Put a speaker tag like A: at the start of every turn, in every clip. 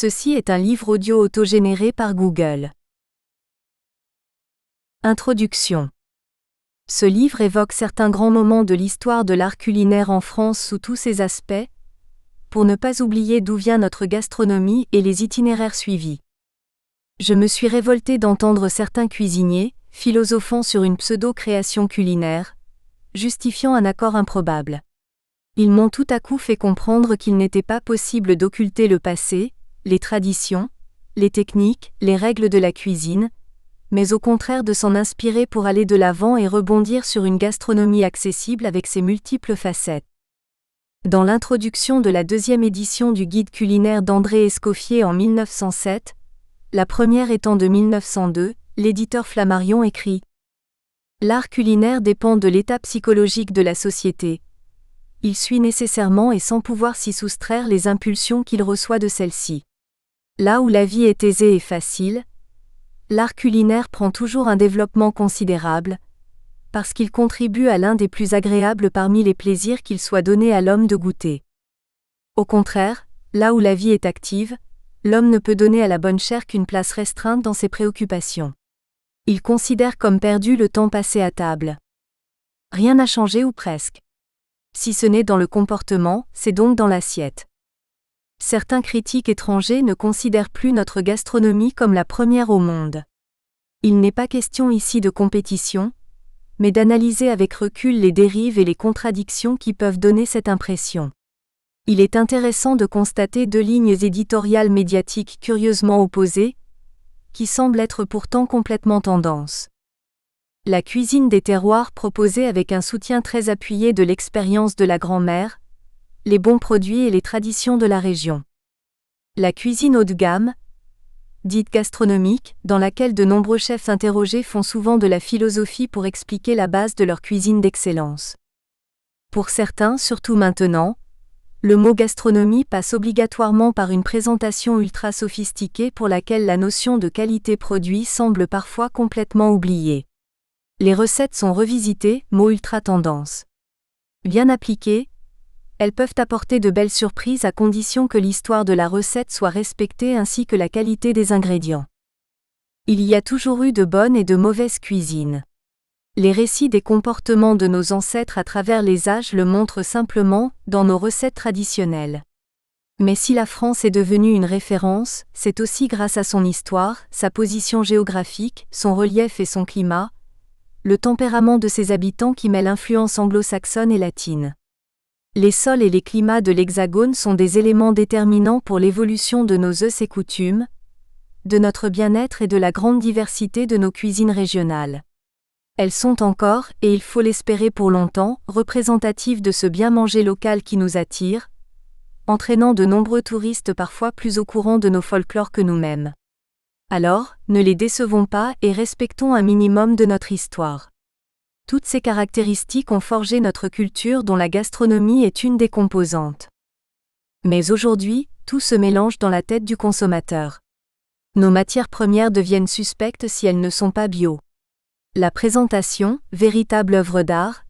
A: Ceci est un livre audio autogénéré par Google. Introduction. Ce livre évoque certains grands moments de l'histoire de l'art culinaire en France sous tous ses aspects, pour ne pas oublier d'où vient notre gastronomie et les itinéraires suivis. Je me suis révolté d'entendre certains cuisiniers, philosophant sur une pseudo-création culinaire, justifiant un accord improbable. Ils m'ont tout à coup fait comprendre qu'il n'était pas possible d'occulter le passé, les traditions, les techniques, les règles de la cuisine, mais au contraire de s'en inspirer pour aller de l'avant et rebondir sur une gastronomie accessible avec ses multiples facettes. Dans l'introduction de la deuxième édition du guide culinaire d'André Escoffier en 1907, la première étant de 1902, l'éditeur Flammarion écrit « L'art culinaire dépend de l'état psychologique de la société. Il suit nécessairement et sans pouvoir s'y soustraire les impulsions qu'il reçoit de celle-ci. Là où la vie est aisée et facile, l'art culinaire prend toujours un développement considérable, parce qu'il contribue à l'un des plus agréables parmi les plaisirs qu'il soit donné à l'homme de goûter. Au contraire, là où la vie est active, l'homme ne peut donner à la bonne chère qu'une place restreinte dans ses préoccupations. Il considère comme perdu le temps passé à table. Rien n'a changé ou presque. Si ce n'est dans le comportement, c'est donc dans l'assiette. Certains critiques étrangers ne considèrent plus notre gastronomie comme la première au monde. Il n'est pas question ici de compétition, mais d'analyser avec recul les dérives et les contradictions qui peuvent donner cette impression. Il est intéressant de constater deux lignes éditoriales médiatiques curieusement opposées, qui semblent être pourtant complètement tendance. La cuisine des terroirs proposée avec un soutien très appuyé de l'expérience de la grand-mère, les bons produits et les traditions de la région. La cuisine haut de gamme, dite gastronomique, dans laquelle de nombreux chefs interrogés font souvent de la philosophie pour expliquer la base de leur cuisine d'excellence. Pour certains, surtout maintenant, le mot gastronomie passe obligatoirement par une présentation ultra sophistiquée pour laquelle la notion de qualité produit semble parfois complètement oubliée. Les recettes sont revisitées, mot ultra tendance. Bien appliquées, elles peuvent apporter de belles surprises à condition que l'histoire de la recette soit respectée ainsi que la qualité des ingrédients. Il y a toujours eu de bonnes et de mauvaises cuisines. Les récits des comportements de nos ancêtres à travers les âges le montrent simplement dans nos recettes traditionnelles. Mais si la France est devenue une référence, c'est aussi grâce à son histoire, sa position géographique, son relief et son climat, le tempérament de ses habitants qui mêle influence anglo-saxonne et latine. Les sols et les climats de l'Hexagone sont des éléments déterminants pour l'évolution de nos us et coutumes, de notre bien-être et de la grande diversité de nos cuisines régionales. Elles sont encore, et il faut l'espérer pour longtemps, représentatives de ce bien-manger local qui nous attire, entraînant de nombreux touristes parfois plus au courant de nos folklores que nous-mêmes. Alors, ne les décevons pas et respectons un minimum de notre histoire. Toutes ces caractéristiques ont forgé notre culture dont la gastronomie est une des composantes. Mais aujourd'hui, tout se mélange dans la tête du consommateur. Nos matières premières deviennent suspectes si elles ne sont pas bio. La présentation, véritable œuvre d'art,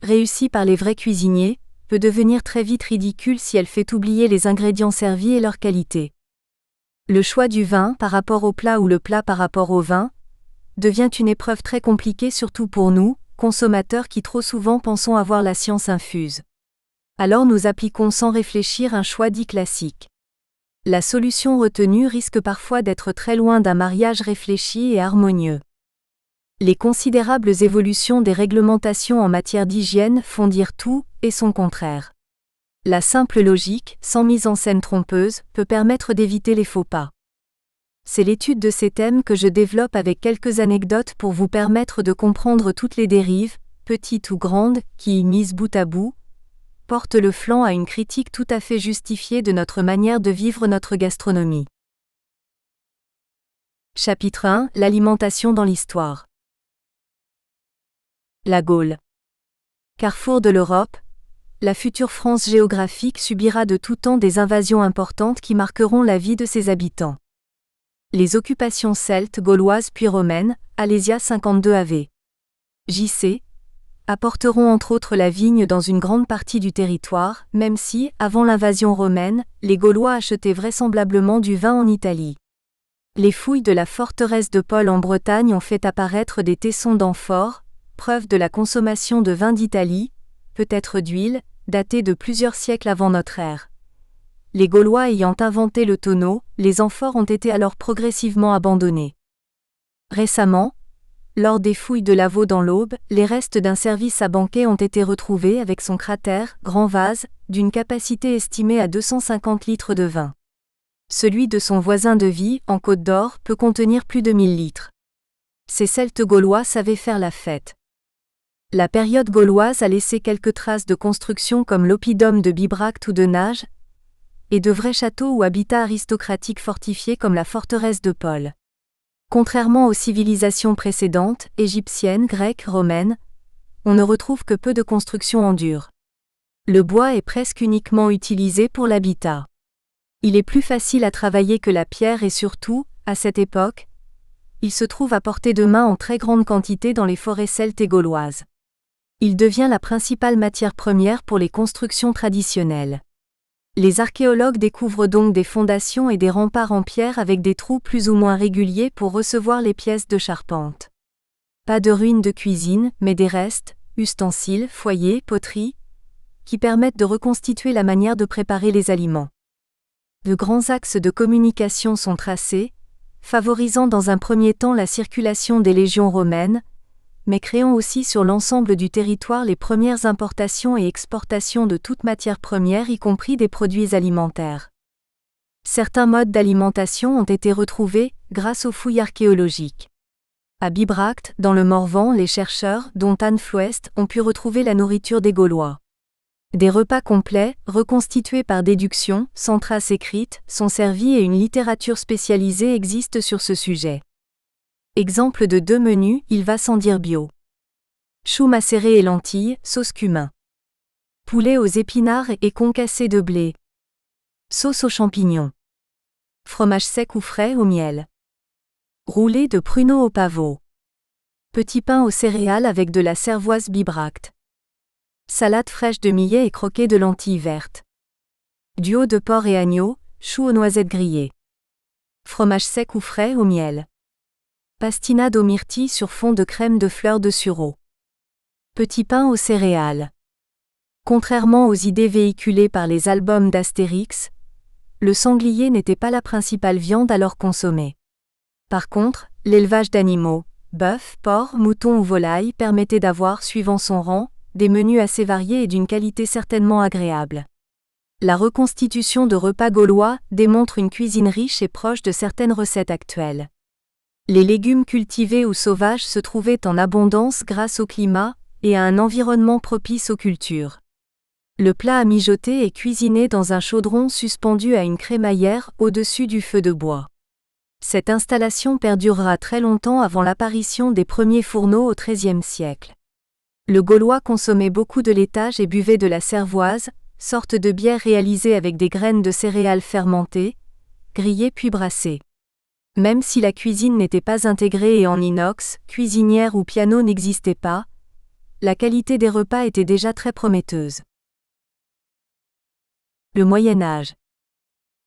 A: réussie par les vrais cuisiniers, peut devenir très vite ridicule si elle fait oublier les ingrédients servis et leur qualité. Le choix du vin par rapport au plat ou le plat par rapport au vin devient une épreuve très compliquée surtout pour nous, consommateurs qui trop souvent pensons avoir la science infuse. Alors nous appliquons sans réfléchir un choix dit classique. La solution retenue risque parfois d'être très loin d'un mariage réfléchi et harmonieux. Les considérables évolutions des réglementations en matière d'hygiène font dire tout et son contraire. La simple logique, sans mise en scène trompeuse, peut permettre d'éviter les faux pas. C'est l'étude de ces thèmes que je développe avec quelques anecdotes pour vous permettre de comprendre toutes les dérives, petites ou grandes, qui, mises bout à bout, portent le flanc à une critique tout à fait justifiée de notre manière de vivre notre gastronomie. Chapitre 1 : L'alimentation dans l'histoire. La Gaule. Carrefour de l'Europe, la future France géographique subira de tout temps des invasions importantes qui marqueront la vie de ses habitants. Les occupations celtes, gauloises puis romaines, Alésia 52 AV. J.C. apporteront entre autres la vigne dans une grande partie du territoire, même si, avant l'invasion romaine, les Gaulois achetaient vraisemblablement du vin en Italie. Les fouilles de la forteresse de Paul en Bretagne ont fait apparaître des tessons d'amphores, preuve de la consommation de vin d'Italie, peut-être d'huile, datée de plusieurs siècles avant notre ère. Les Gaulois ayant inventé le tonneau, les amphores ont été alors progressivement abandonnés. Récemment, lors des fouilles de Lavaux dans l'Aube, les restes d'un service à banquet ont été retrouvés avec son cratère, grand vase, d'une capacité estimée à 250 litres de vin. Celui de son voisin de Vie, en Côte d'Or, peut contenir plus de 1000 litres. Ces Celtes gaulois savaient faire la fête. La période gauloise a laissé quelques traces de constructions comme l'oppidum de Bibracte ou de Nage, et de vrais châteaux ou habitats aristocratiques fortifiés comme la forteresse de Paul. Contrairement aux civilisations précédentes, égyptiennes, grecques, romaines, on ne retrouve que peu de constructions en dur. Le bois est presque uniquement utilisé pour l'habitat. Il est plus facile à travailler que la pierre et surtout, à cette époque, il se trouve à portée de main en très grande quantité dans les forêts celtes et gauloises. Il devient la principale matière première pour les constructions traditionnelles. Les archéologues découvrent donc des fondations et des remparts en pierre avec des trous plus ou moins réguliers pour recevoir les pièces de charpente. Pas de ruines de cuisine, mais des restes, ustensiles, foyers, poteries, qui permettent de reconstituer la manière de préparer les aliments. De grands axes de communication sont tracés, favorisant dans un premier temps la circulation des légions romaines, mais créant aussi sur l'ensemble du territoire les premières importations et exportations de toute matière première y compris des produits alimentaires. Certains modes d'alimentation ont été retrouvés grâce aux fouilles archéologiques. À Bibracte, dans le Morvan, les chercheurs, dont Anne Floest, ont pu retrouver la nourriture des Gaulois. Des repas complets, reconstitués par déduction, sans traces écrites, sont servis et une littérature spécialisée existe sur ce sujet. Exemple de 2 menus, il va sans dire bio. Choux macérés et lentilles, sauce cumin. Poulet aux épinards et concassé de blé. Sauce aux champignons. Fromage sec ou frais au miel. Roulé de pruneaux au pavot. Petit pain aux céréales avec de la cervoise Bibracte. Salade fraîche de millet et croquet de lentilles vertes. Duo de porc et agneau, choux aux noisettes grillées. Fromage sec ou frais au miel. Pastinade aux myrtilles sur fond de crème de fleurs de sureau. Petit pain aux céréales. Contrairement aux idées véhiculées par les albums d'Astérix, le sanglier n'était pas la principale viande alors consommée. Par contre, l'élevage d'animaux, bœuf, porc, mouton ou volaille permettait d'avoir, suivant son rang, des menus assez variés et d'une qualité certainement agréable. La reconstitution de repas gaulois démontre une cuisine riche et proche de certaines recettes actuelles. Les légumes cultivés ou sauvages se trouvaient en abondance grâce au climat et à un environnement propice aux cultures. Le plat à mijoter est cuisiné dans un chaudron suspendu à une crémaillère au-dessus du feu de bois. Cette installation perdurera très longtemps avant l'apparition des premiers fourneaux au XIIIe siècle. Le Gaulois consommait beaucoup de laitage et buvait de la cervoise, sorte de bière réalisée avec des graines de céréales fermentées, grillées puis brassées. Même si la cuisine n'était pas intégrée et en inox, cuisinière ou piano n'existait pas, la qualité des repas était déjà très prometteuse. Le Moyen Âge.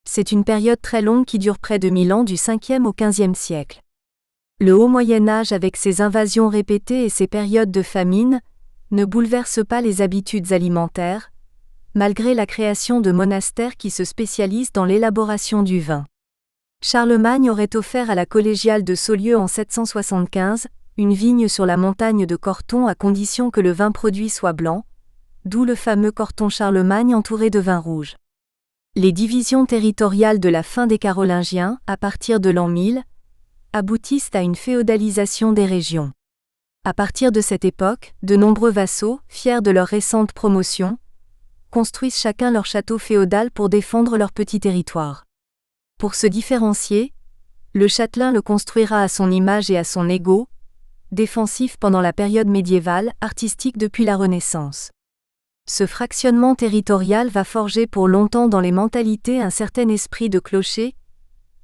A: C'est une période très longue qui dure près de 1000 ans du 5e au 15e siècle. Le Haut Moyen Âge avec ses invasions répétées et ses périodes de famine, ne bouleverse pas les habitudes alimentaires, malgré la création de monastères qui se spécialisent dans l'élaboration du vin. Charlemagne aurait offert à la collégiale de Saulieu en 775, une vigne sur la montagne de Corton à condition que le vin produit soit blanc, d'où le fameux Corton Charlemagne entouré de vin rouge. Les divisions territoriales de la fin des Carolingiens, à partir de l'an 1000, aboutissent à une féodalisation des régions. À partir de cette époque, de nombreux vassaux, fiers de leur récente promotion, construisent chacun leur château féodal pour défendre leur petit territoire. Pour se différencier, le châtelain le construira à son image et à son ego, défensif pendant la période médiévale, artistique depuis la Renaissance. Ce fractionnement territorial va forger pour longtemps dans les mentalités un certain esprit de clocher,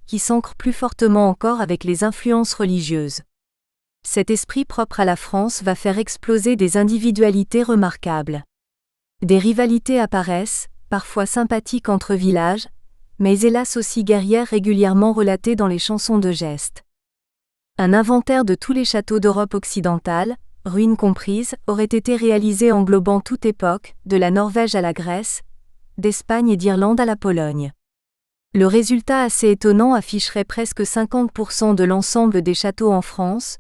A: qui s'ancre plus fortement encore avec les influences religieuses. Cet esprit propre à la France va faire exploser des individualités remarquables. Des rivalités apparaissent, parfois sympathiques entre villages, mais hélas aussi guerrières régulièrement relatées dans les chansons de geste. Un inventaire de tous les châteaux d'Europe occidentale, ruines comprises, aurait été réalisé englobant toute époque, de la Norvège à la Grèce, d'Espagne et d'Irlande à la Pologne. Le résultat assez étonnant afficherait presque 50% de l'ensemble des châteaux en France,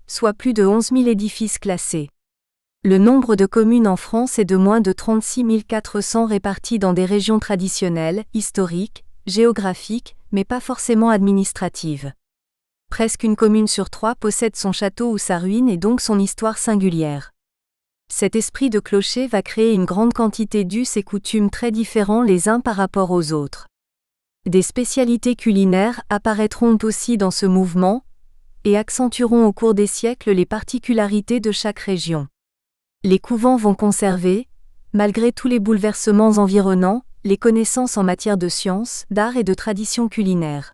A: soit plus de 11 000 édifices classés. Le nombre de communes en France est de moins de 36 400 réparties dans des régions traditionnelles, historiques, géographiques, mais pas forcément administratives. Presque une commune sur 3 possède son château ou sa ruine et donc son histoire singulière. Cet esprit de clocher va créer une grande quantité d'us et coutumes très différents les uns par rapport aux autres. Des spécialités culinaires apparaîtront aussi dans ce mouvement, et accentueront au cours des siècles les particularités de chaque région. Les couvents vont conserver, malgré tous les bouleversements environnants, les connaissances en matière de sciences, d'art et de tradition culinaire.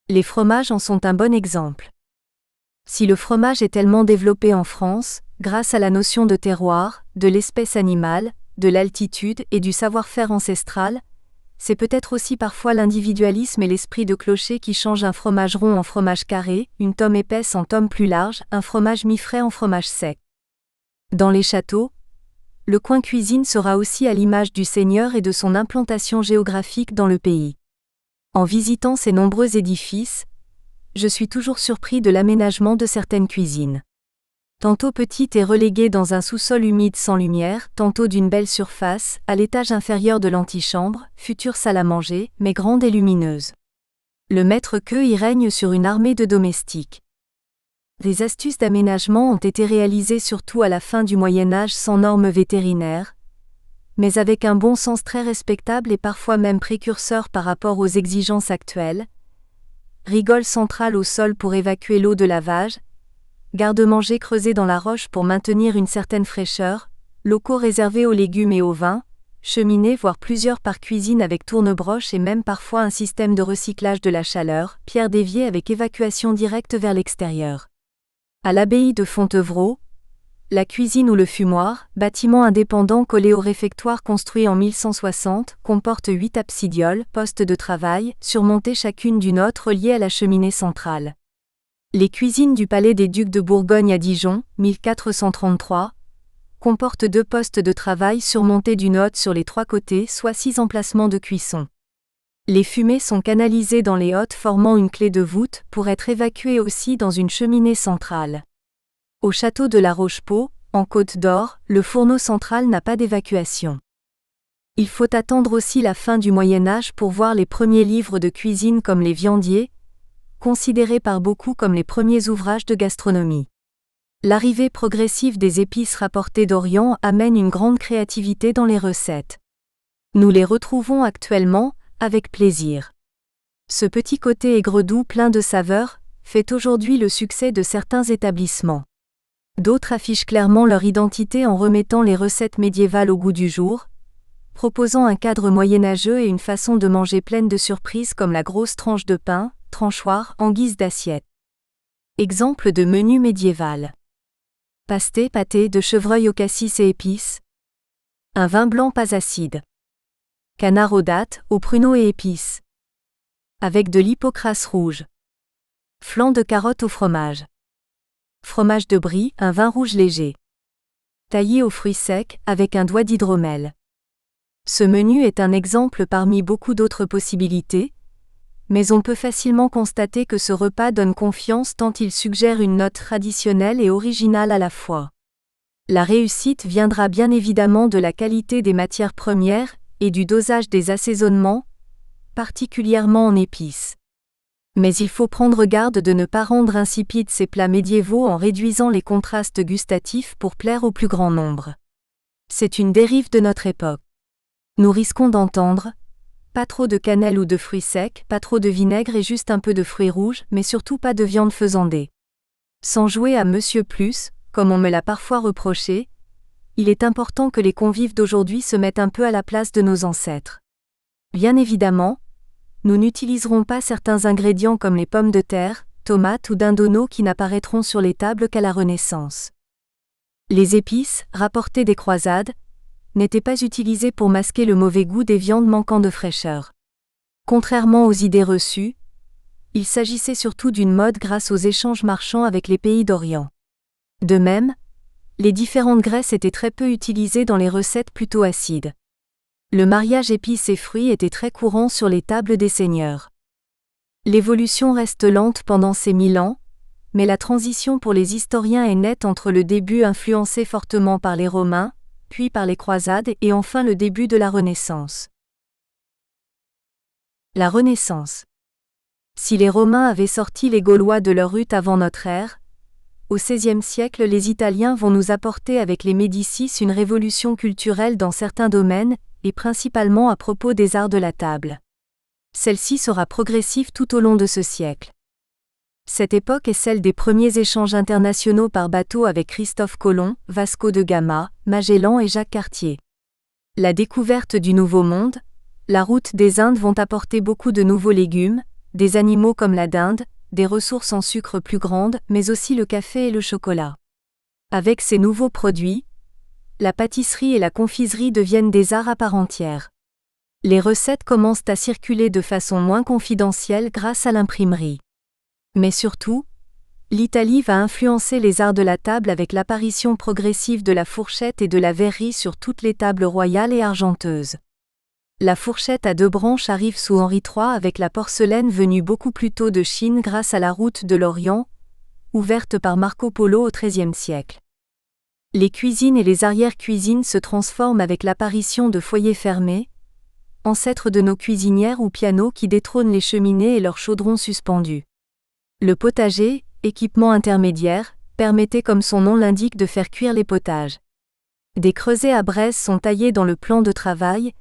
A: Les fromages en sont un bon exemple. Si le fromage est tellement développé en France, grâce à la notion de terroir, de l'espèce animale, de l'altitude et du savoir-faire ancestral, c'est peut-être aussi parfois l'individualisme et l'esprit de clocher qui changent un fromage rond en fromage carré, une tome épaisse en tome plus large, un fromage mi-frais en fromage sec. Dans les châteaux, le coin cuisine sera aussi à l'image du seigneur et de son implantation géographique dans le pays. En visitant ces nombreux édifices, je suis toujours surpris de l'aménagement de certaines cuisines. Tantôt petite et reléguée dans un sous-sol humide sans lumière, tantôt d'une belle surface, à l'étage inférieur de l'antichambre, future salle à manger, mais grande et lumineuse. Le maître-queux y règne sur une armée de domestiques. Des astuces d'aménagement ont été réalisées surtout à la fin du Moyen-Âge sans normes vétérinaires, mais avec un bon sens très respectable et parfois même précurseur par rapport aux exigences actuelles. Rigole centrale au sol pour évacuer l'eau de lavage, garde-manger creusé dans la roche pour maintenir une certaine fraîcheur, locaux réservés aux légumes et au vin, cheminée voire plusieurs par cuisine avec tourne-broche et même parfois un système de recyclage de la chaleur, pierre d'évier avec évacuation directe vers l'extérieur. À l'abbaye de Fontevraud, la cuisine ou le fumoir, bâtiment indépendant collé au réfectoire construit en 1160, comporte 8 absidioles, postes de travail, surmontées chacune d'une autre reliée à la cheminée centrale. Les cuisines du palais des Ducs de Bourgogne à Dijon, 1433, comportent 2 postes de travail surmontés d'une hotte sur les 3 côtés, soit 6 emplacements de cuisson. Les fumées sont canalisées dans les hottes formant une clé de voûte pour être évacuées aussi dans une cheminée centrale. Au château de la Rochepot, en Côte d'Or, le fourneau central n'a pas d'évacuation. Il faut attendre aussi la fin du Moyen-Âge pour voir les premiers livres de cuisine comme les Viandiers, considérés par beaucoup comme les premiers ouvrages de gastronomie. L'arrivée progressive des épices rapportées d'Orient amène une grande créativité dans les recettes. Nous les retrouvons actuellement, avec plaisir. Ce petit côté aigre-doux plein de saveurs fait aujourd'hui le succès de certains établissements. D'autres affichent clairement leur identité en remettant les recettes médiévales au goût du jour, proposant un cadre moyenâgeux et une façon de manger pleine de surprises comme la grosse tranche de pain, tranchoir en guise d'assiette. Exemple de menu médiéval. Pasté pâté de chevreuil au cassis et épices. Un vin blanc pas acide. Canard aux dattes, aux pruneaux et épices. Avec de l'hypocras rouge. Flan de carottes au fromage. Fromage de brie, un vin rouge léger. Taillé aux fruits secs, avec un doigt d'hydromel. Ce menu est un exemple parmi beaucoup d'autres possibilités, mais on peut facilement constater que ce repas donne confiance tant il suggère une note traditionnelle et originale à la fois. La réussite viendra bien évidemment de la qualité des matières premières et du dosage des assaisonnements, particulièrement en épices. Mais il faut prendre garde de ne pas rendre insipides ces plats médiévaux en réduisant les contrastes gustatifs pour plaire au plus grand nombre. C'est une dérive de notre époque. Nous risquons d'entendre pas trop de cannelle ou de fruits secs, pas trop de vinaigre et juste un peu de fruits rouges, mais surtout pas de viande faisandée. Sans jouer à Monsieur Plus, comme on me l'a parfois reproché, il est important que les convives d'aujourd'hui se mettent un peu à la place de nos ancêtres. Bien évidemment, nous n'utiliserons pas certains ingrédients comme les pommes de terre, tomates ou dindonneaux qui n'apparaîtront sur les tables qu'à la Renaissance. Les épices, rapportées des croisades, n'étaient pas utilisées pour masquer le mauvais goût des viandes manquant de fraîcheur. Contrairement aux idées reçues, il s'agissait surtout d'une mode grâce aux échanges marchands avec les pays d'Orient. De même, les différentes graisses étaient très peu utilisées dans les recettes plutôt acides. Le mariage épices et fruits était très courant sur les tables des seigneurs. L'évolution reste lente pendant ces 1000 ans, mais la transition pour les historiens est nette entre le début influencé fortement par les Romains, puis par les croisades et enfin le début de la Renaissance. La Renaissance. Si les Romains avaient sorti les Gaulois de leur hutte avant notre ère, au XVIe siècle les Italiens vont nous apporter avec les Médicis une révolution culturelle dans certains domaines, et principalement à propos des arts de la table. Celle-ci sera progressive tout au long de ce siècle. Cette époque est celle des premiers échanges internationaux par bateau avec Christophe Colomb, Vasco de Gama, Magellan et Jacques Cartier. La découverte du Nouveau Monde, la route des Indes vont apporter beaucoup de nouveaux légumes, des animaux comme la dinde, des ressources en sucre plus grandes, mais aussi le café et le chocolat. Avec ces nouveaux produits, la pâtisserie et la confiserie deviennent des arts à part entière. Les recettes commencent à circuler de façon moins confidentielle grâce à l'imprimerie. Mais surtout, l'Italie va influencer les arts de la table avec l'apparition progressive de la fourchette et de la verrerie sur toutes les tables royales et argenteuses. La fourchette à 2 branches arrive sous Henri III avec la porcelaine venue beaucoup plus tôt de Chine grâce à la route de l'Orient, ouverte par Marco Polo au XIIIe siècle. Les cuisines et les arrière-cuisines se transforment avec l'apparition de foyers fermés, ancêtres de nos cuisinières ou pianos qui détrônent les cheminées et leurs chaudrons suspendus. Le potager, équipement intermédiaire, permettait comme son nom l'indique de faire cuire les potages. Des creusets à braise sont taillés dans le plan de travail,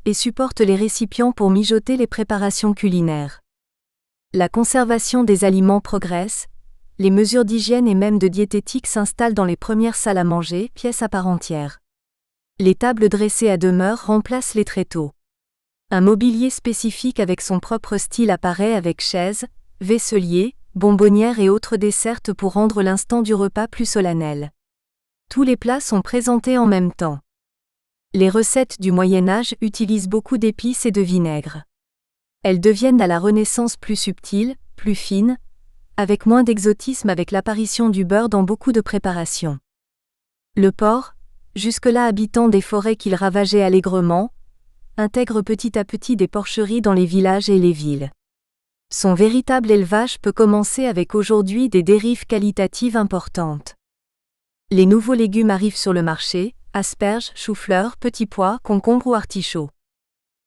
A: et supportent les récipients pour mijoter les préparations culinaires. La conservation des aliments progresse, les mesures d'hygiène et même de diététique s'installent dans les premières salles à manger, pièces à part entière. Les tables dressées à demeure remplacent les tréteaux. Un mobilier spécifique avec son propre style apparaît avec chaises, vaisseliers, bonbonnières et autres dessertes pour rendre l'instant du repas plus solennel. Tous les plats sont présentés en même temps. Les recettes du Moyen Âge utilisent beaucoup d'épices et de vinaigre. Elles deviennent à la Renaissance plus subtiles, plus fines, avec moins d'exotisme avec l'apparition du beurre dans beaucoup de préparations. Le porc, jusque-là habitant des forêts qu'il ravageait allègrement, intègre petit à petit des porcheries dans les villages et les villes. Son véritable élevage peut commencer avec aujourd'hui des dérives qualitatives importantes. Les nouveaux légumes arrivent sur le marché, asperges, choux-fleurs, petits pois, concombres ou artichauts.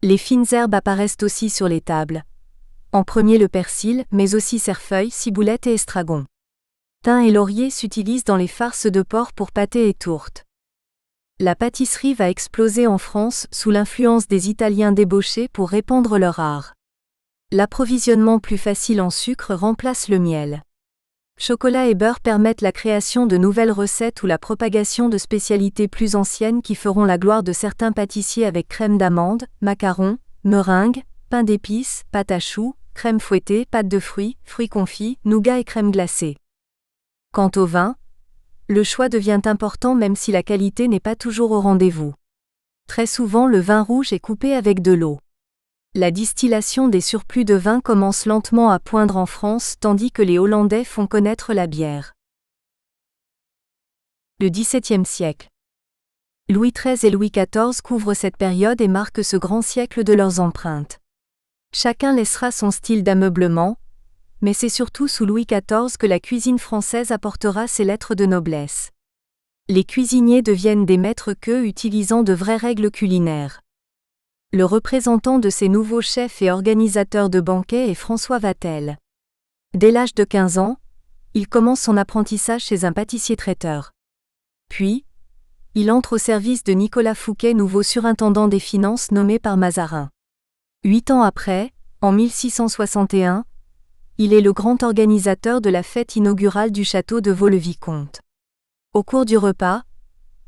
A: Les fines herbes apparaissent aussi sur les tables. En premier le persil, mais aussi cerfeuil, ciboulette et estragon. Thym et laurier s'utilisent dans les farces de porc pour pâtés et tourtes. La pâtisserie va exploser en France sous l'influence des Italiens débauchés pour répandre leur art. L'approvisionnement plus facile en sucre remplace le miel. Chocolat et beurre permettent la création de nouvelles recettes ou la propagation de spécialités plus anciennes qui feront la gloire de certains pâtissiers avec crème d'amande, macarons, meringues, pain d'épices, pâte à choux, crème fouettée, pâte de fruits, fruits confits, nougat et crème glacée. Quant au vin, le choix devient important même si la qualité n'est pas toujours au rendez-vous. Très souvent le vin rouge est coupé avec de l'eau. La distillation des surplus de vin commence lentement à poindre en France tandis que les Hollandais font connaître la bière. Le XVIIe siècle. Louis XIII et Louis XIV couvrent cette période et marquent ce grand siècle de leurs empreintes. Chacun laissera son style d'ameublement, mais c'est surtout sous Louis XIV que la cuisine française apportera ses lettres de noblesse. Les cuisiniers deviennent des maîtres-queux utilisant de vraies règles culinaires. Le représentant de ces nouveaux chefs et organisateurs de banquets est François Vatel. Dès l'âge de 15 ans, il commence son apprentissage chez un pâtissier-traiteur. Puis, il entre au service de Nicolas Fouquet, nouveau surintendant des finances nommé par Mazarin. 8 ans après, en 1661, il est le grand organisateur de la fête inaugurale du château de Vaux-le-Vicomte. Au cours du repas,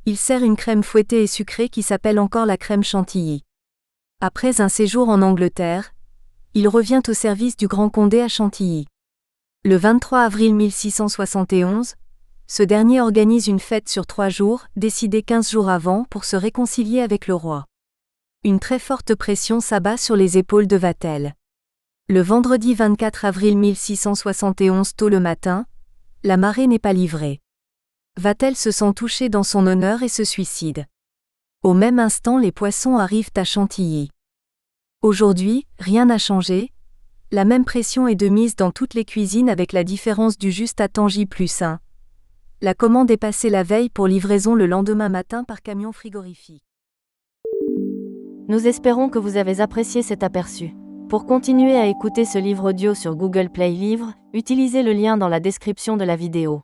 A: il sert une crème fouettée et sucrée qui s'appelle encore la crème chantilly. Après un séjour en Angleterre, il revient au service du Grand Condé à Chantilly. Le 23 avril 1671, ce dernier organise une fête sur 3 jours, décidée 15 jours avant, pour se réconcilier avec le roi. Une très forte pression s'abat sur les épaules de Vatel. Le vendredi 24 avril 1671 tôt le matin, la marée n'est pas livrée. Vatel se sent touché dans son honneur et se suicide. Au même instant, les poissons arrivent à Chantilly. Aujourd'hui, rien n'a changé. La même pression est de mise dans toutes les cuisines avec la différence du juste à temps J+1. La commande est passée la veille pour livraison le lendemain matin par camion frigorifique.
B: Nous espérons que vous avez apprécié cet aperçu. Pour continuer à écouter ce livre audio sur Google Play Livres, utilisez le lien dans la description de la vidéo.